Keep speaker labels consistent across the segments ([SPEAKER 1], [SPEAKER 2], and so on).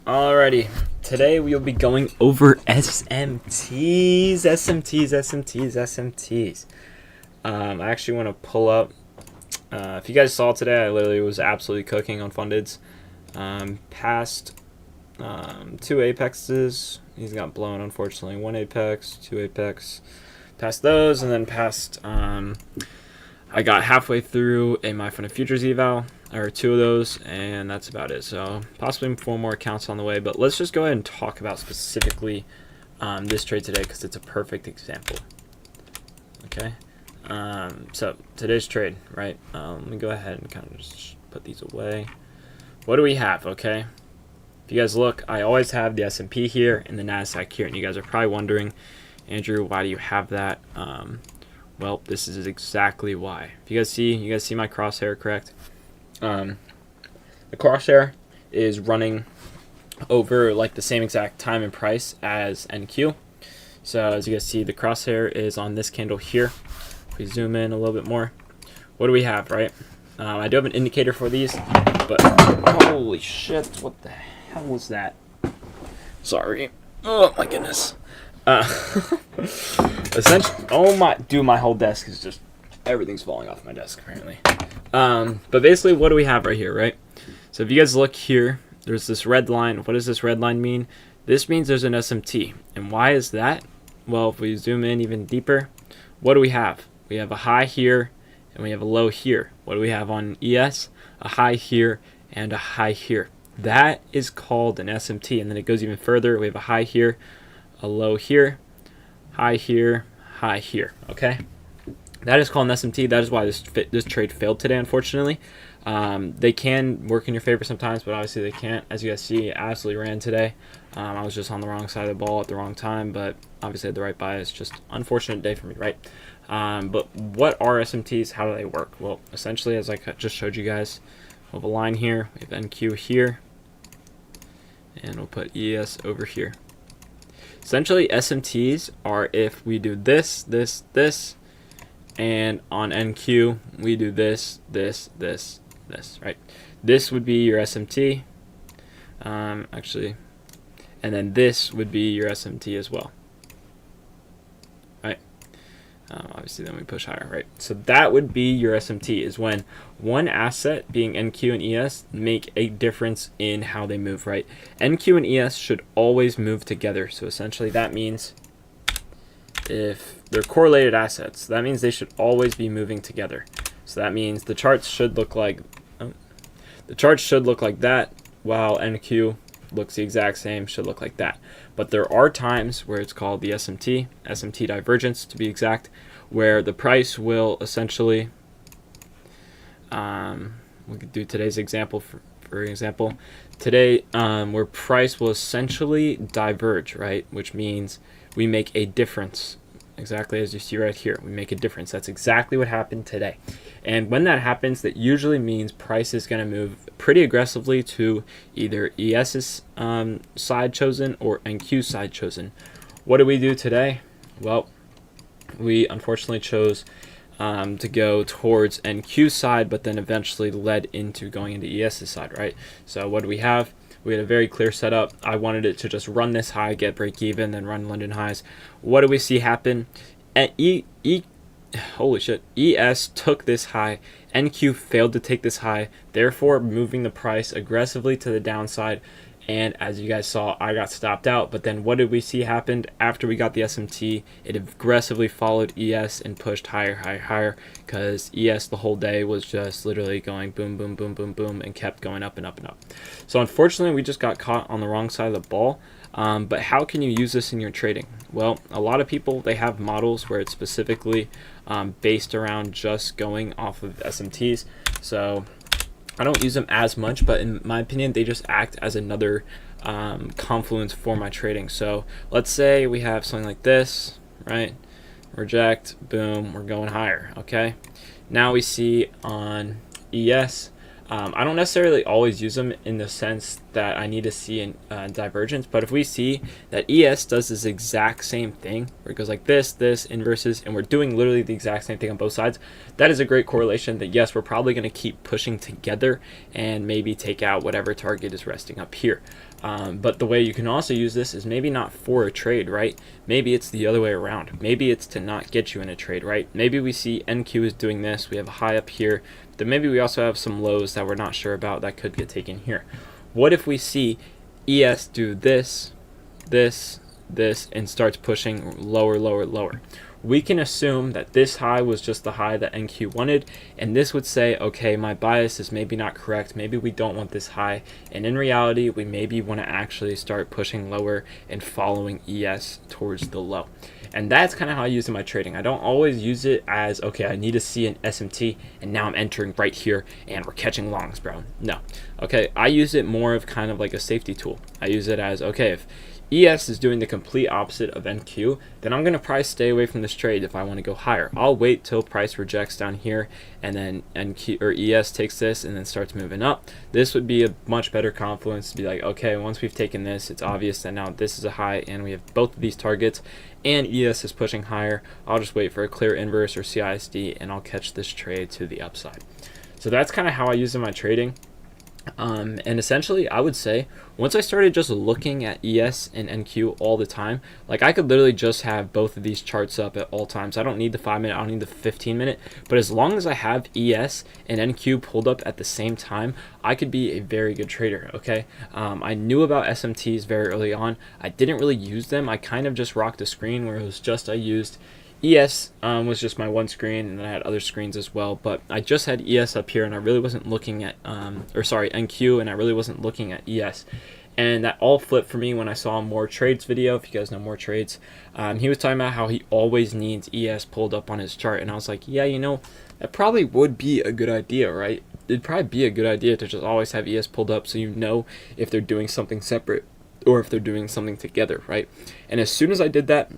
[SPEAKER 1] Alrighty, today we'll be going over SMTs. I actually want to pull up. If you guys saw today, I literally was absolutely cooking on fundeds. Past two apexes. He's got blown, unfortunately. One apex, two apex. Past those, and then past. I got halfway through a My Fun of Futures eval, or two of those, and that's about it. So possibly 4 more accounts on the way, but let's just go ahead and talk about specifically this trade today because it's a perfect example. Okay, so today's trade, right? Let me go ahead and kind of just put these away. What do we have? Okay, if you guys look, I always have the S&P here and the NASDAQ here, and you guys are probably wondering, Andrew, why do you have that? Well, this is exactly why. If you guys see my crosshair, correct? The crosshair is running over like the same exact time and price as NQ. So as you guys see, the crosshair is on this candle here. If we zoom in a little bit more, what do we have, right? I do have an indicator for these, but holy shit, what the hell was that? Sorry. Oh my goodness. Essentially, oh my, dude, my whole desk is just, everything's falling off my desk apparently. But basically, what do we have right here, right? So if you guys look here, there's this red line. What does this red line mean? This means there's an SMT. And why is that? Well, if we zoom in even deeper, what do we have? We have a high here and we have a low here. What do we have on ES? A high here and a high here. That is called an SMT. And then it goes even further. We have a high here, a low here, high here, high here. Okay, that is called an SMT. That is why this trade failed today, unfortunately. They can work in your favor sometimes, but obviously they can't. As you guys see, it absolutely ran today. I was just on the wrong side of the ball at the wrong time, but obviously had the right bias. Just unfortunate day for me, right? But what are SMTs? How do they work? Well, essentially, as I just showed you guys, we have a line here, we have NQ here, and we'll put ES over here. Essentially, SMTs are if we do this, this, this, and on NQ, we do this, this, this, this, right? This would be your SMT, actually, and then this would be your SMT as well, right? Obviously, then we push higher, right? So that would be your SMT, is when one asset, being NQ and ES, make a difference in how they move, right? NQ and ES should always move together. So essentially, that means if they're correlated assets, that means they should always be moving together. So that means the charts should look like that, while NQ looks the exact same, should look like that. But there are times where it's called the SMT divergence to be exact, where the price will essentially, we could do today's example for example, today where price will essentially diverge, right? Which means we make a difference. Exactly as you see right here, we make a difference. That's exactly what happened today. And when that happens, that usually means price is going to move pretty aggressively to either ES's side chosen or NQ's side chosen. What did we do today? Well, we unfortunately chose to go towards NQ's side, but then eventually led into going into ES's side, right? So what do we have? We had a very clear setup. I wanted it to just run this high, get break even, then run London highs. What do we see happen? Holy shit. ES took this high. NQ failed to take this high, therefore moving the price aggressively to the downside. And as you guys saw, I got stopped out. But then what did we see happened after we got the SMT? It aggressively followed ES and pushed higher, higher, higher, because ES the whole day was just literally going boom, boom, boom, boom, boom, and kept going up and up and up. So unfortunately, we just got caught on the wrong side of the ball. But how can you use this in your trading? Well, a lot of people, they have models where it's specifically based around just going off of SMTs. So I don't use them as much, but in my opinion, they just act as another confluence for my trading. So let's say we have something like this, right? Reject, boom, we're going higher, okay? Now we see on ES, I don't necessarily always use them in the sense that I need to see in divergence. But if we see that ES does this exact same thing, where it goes like this, inverses, and we're doing literally the exact same thing on both sides, that is a great correlation that yes, we're probably going to keep pushing together and maybe take out whatever target is resting up here. But the way you can also use this is maybe not for a trade, right? Maybe it's the other way around. Maybe it's to not get you in a trade, right? Maybe we see NQ is doing this, we have a high up here, then maybe we also have some lows that we're not sure about that could get taken here. What if we see ES do this, and starts pushing lower, lower, lower? We can assume that this high was just the high that NQ wanted, and this would say, okay, my bias is maybe not correct, maybe we don't want this high, and in reality we maybe want to actually start pushing lower and following ES towards the low. And that's kind of how I use it in my trading. I don't always use it as, okay, I need to see an SMT and now I'm entering right here and we're catching longs, bro. No. Okay, I use it more of kind of like a safety tool. I use it as, okay, if ES is doing the complete opposite of NQ, then I'm going to probably stay away from this trade if I want to go higher. I'll wait till price rejects down here and then NQ or ES takes this and then starts moving up. This would be a much better confluence to be like, okay, once we've taken this, it's obvious that now this is a high and we have both of these targets and ES is pushing higher. I'll just wait for a clear inverse or CISD and I'll catch this trade to the upside. So that's kind of how I use it in my trading. And essentially I would say once I started just looking at ES and NQ all the time, like I could literally just have both of these charts up at all times. I don't need the 5-minute, I don't need the 15-minute, but as long as I have ES and NQ pulled up at the same time, I could be a very good trader. Okay, I knew about SMTs very early on. I didn't really use them. I kind of just rocked a screen where it was just I used ES was just my one screen, and then I had other screens as well, but I just had ES up here and I really wasn't looking at NQ, and I really wasn't looking at ES. And that all flipped for me when I saw More Trades video. If you guys know More Trades, he was talking about how he always needs ES pulled up on his chart, and I was like, yeah, you know, that probably would be a good idea, right? It'd probably be a good idea to just always have ES pulled up so you know if they're doing something separate or if they're doing something together, right? And as soon as I did that,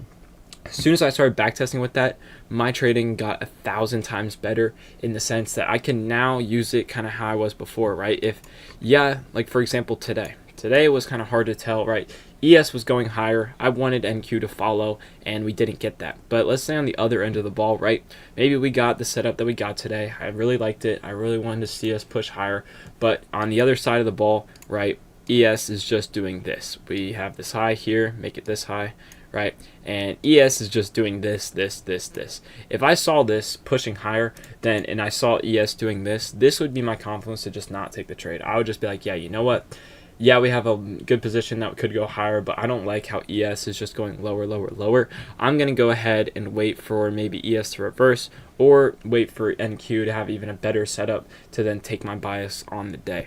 [SPEAKER 1] as soon as I started backtesting with that, my trading got 1,000 times better in the sense that I can now use it kind of how I was before, right? If, yeah, like for example, today it was kind of hard to tell, right? ES was going higher. I wanted NQ to follow, and we didn't get that. But let's say on the other end of the ball, right? Maybe we got the setup that we got today. I really liked it. I really wanted to see us push higher. But on the other side of the ball, right, ES is just doing this. We have this high here, make it this high, right? And ES is just doing this. If I saw this pushing higher, then and I saw ES doing this would be my confidence to just not take the trade. I would just be like, yeah, you know what? Yeah, we have a good position that could go higher, but I don't like how ES is just going lower, lower, lower. I'm going to go ahead and wait for maybe ES to reverse or wait for NQ to have even a better setup to then take my bias on the day.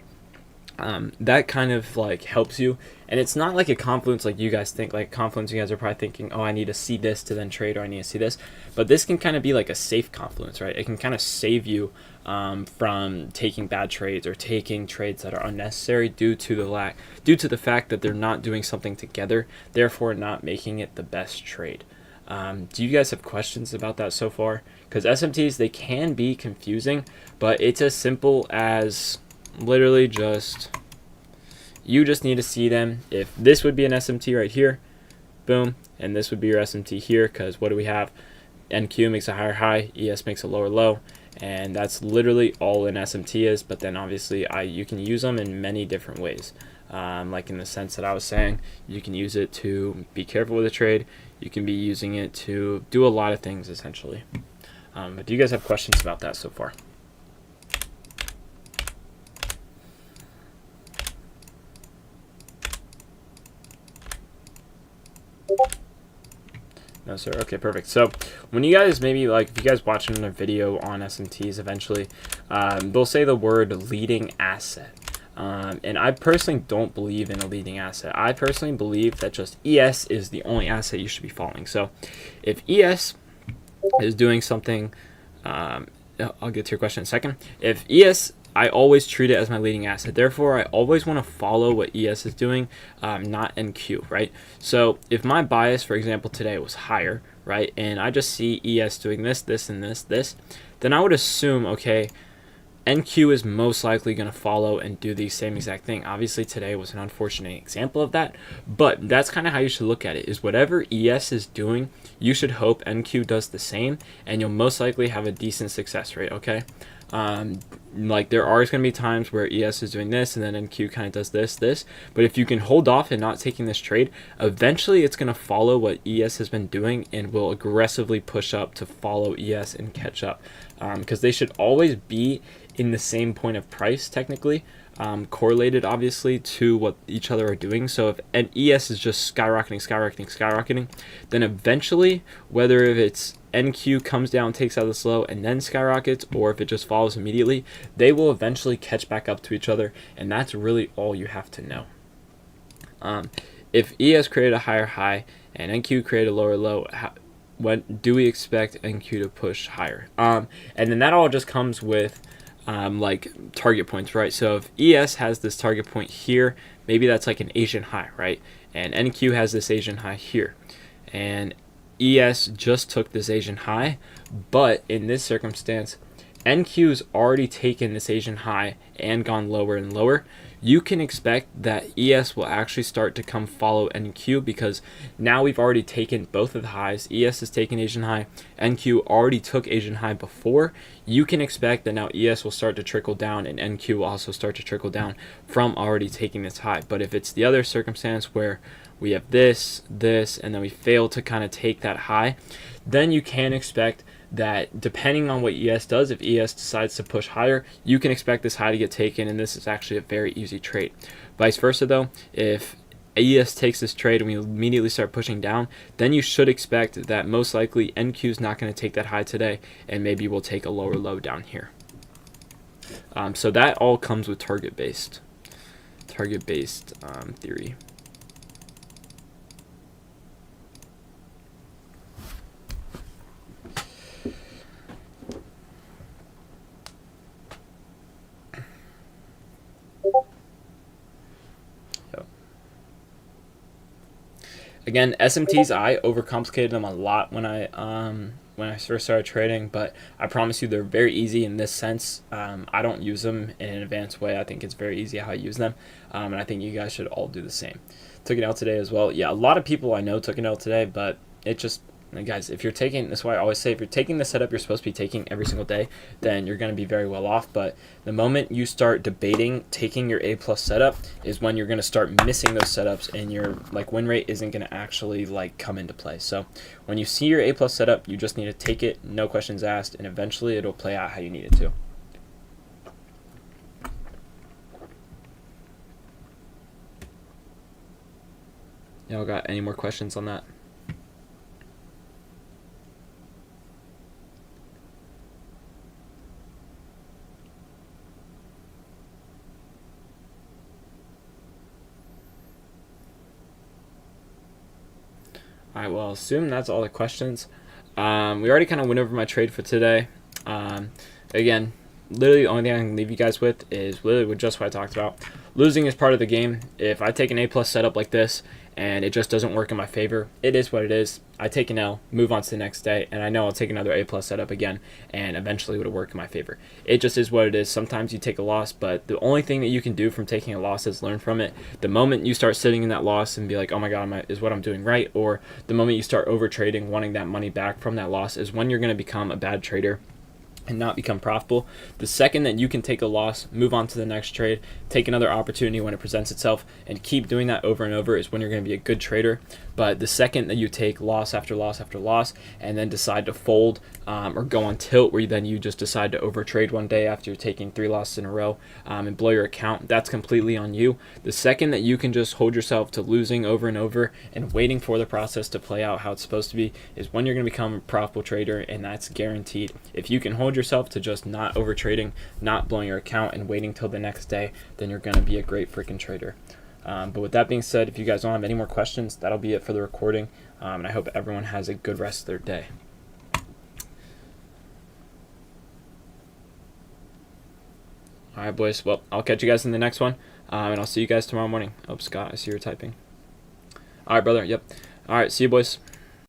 [SPEAKER 1] That kind of like helps you, and it's not like a confluence like you guys think. Like confluence, you guys are probably thinking, oh, I need to see this to then trade, or I need to see this, but this can kind of be like a safe confluence, right? It can kind of save you from taking bad trades or taking trades that are unnecessary due to the fact that they're not doing something together, therefore not making it the best trade. Do you guys have questions about that so far? Because SMTs, they can be confusing, but it's as simple as literally you just need to see them. If this would be an SMT right here, boom, and this would be your SMT here, because what do we have? NQ makes a higher high, ES makes a lower low, and that's literally all an SMT is. But then obviously you can use them in many different ways, like in the sense that I was saying, you can use it to be careful with a trade, you can be using it to do a lot of things essentially. But do you guys have questions about that so far? No, sir. Okay, perfect. So when you guys maybe like, if you guys watch another video on SMTs eventually, they'll say the word leading asset. And I personally don't believe in a leading asset. I personally believe that just ES is the only asset you should be following. So if ES is doing something, I'll get to your question in a second. If ES, I always treat it as my leading asset. Therefore, I always want to follow what ES is doing, not NQ, right? So if my bias, for example, today was higher, right, and I just see ES doing this, and this, then I would assume, okay, NQ is most likely going to follow and do the same exact thing. Obviously, today was an unfortunate example of that, but that's kind of how you should look at it, is whatever ES is doing, you should hope NQ does the same, and you'll most likely have a decent success rate, okay? Like there are going to be times where ES is doing this and then NQ kind of does this, but if you can hold off and not taking this trade, eventually it's going to follow what ES has been doing and will aggressively push up to follow ES and catch up, because they should always be in the same point of price technically, correlated obviously to what each other are doing. So if an ES is just skyrocketing, then eventually, whether if it's NQ comes down, takes out this low, and then skyrockets, or if it just follows immediately, they will eventually catch back up to each other, and that's really all you have to know. If ES created a higher high and NQ created a lower low, when do we expect NQ to push higher? And then that all just comes with like target points, right? So if ES has this target point here, maybe that's like an Asian high, right? And NQ has this Asian high here, and ES just took this Asian high, but in this circumstance, NQ's already taken this Asian high and gone lower and lower. You can expect that ES will actually start to come follow NQ, because now we've already taken both of the highs. ES has taken Asian high, NQ already took Asian high before. You can expect that now ES will start to trickle down and NQ will also start to trickle down from already taking this high. But if it's the other circumstance where we have this, and then we fail to kind of take that high, then you can expect that depending on what ES does, if ES decides to push higher, you can expect this high to get taken, and this is actually a very easy trade. Vice versa though, if ES takes this trade and we immediately start pushing down, then you should expect that most likely NQ is not going to take that high today, and maybe we'll take a lower low down here. So that all comes with target-based theory. Again, SMTs, I overcomplicated them a lot when I first started trading, but I promise you they're very easy in this sense. I don't use them in an advanced way. I think it's very easy how I use them, and I think you guys should all do the same. Took it out today as well. Yeah, a lot of people I know took it out today, but it just, guys, if you're taking, that's why I always say, if you're taking the setup you're supposed to be taking every single day, then you're going to be very well off. But the moment you start debating taking your A+ setup is when you're going to start missing those setups, and your like win rate isn't going to actually like come into play. So when you see your A+ setup, you just need to take it, no questions asked, and eventually it'll play out how you need it to. Y'all got any more questions on that? Alright, well, assume that's all the questions. We already kind of went over my trade for today. Again, literally the only thing I can leave you guys with is literally just what I talked about. Losing is part of the game. If I take an A+ setup like this and it just doesn't work in my favor, it is what it is. I take an L, move on to the next day, and I know I'll take another A+ setup again, and eventually it'll work in my favor. It just is what it is. Sometimes you take a loss, but the only thing that you can do from taking a loss is learn from it. The moment you start sitting in that loss and be like, oh my god, is what I'm doing right? Or the moment you start over trading, wanting that money back from that loss, is when you're going to become a bad trader and not become profitable. The second that you can take a loss, move on to the next trade, take another opportunity when it presents itself, and keep doing that over and over, is when you're going to be a good trader. But the second that you take loss after loss after loss and then decide to fold or go on tilt, where you just decide to overtrade one day after you're taking 3 losses in a row and blow your account, that's completely on you. The second that you can just hold yourself to losing over and over and waiting for the process to play out how it's supposed to be, is when you're going to become a profitable trader, and that's guaranteed. If you can hold yourself to just not overtrading, not blowing your account, and waiting till the next day, then you're going to be a great freaking trader. But with that being said, if you guys don't have any more questions, that'll be it for the recording, and I hope everyone has a good rest of their day. Alright, boys, well, I'll catch you guys in the next one, and I'll see you guys tomorrow morning. Oh, Scott, I see you're typing. Alright, brother, yep. Alright, see you, boys.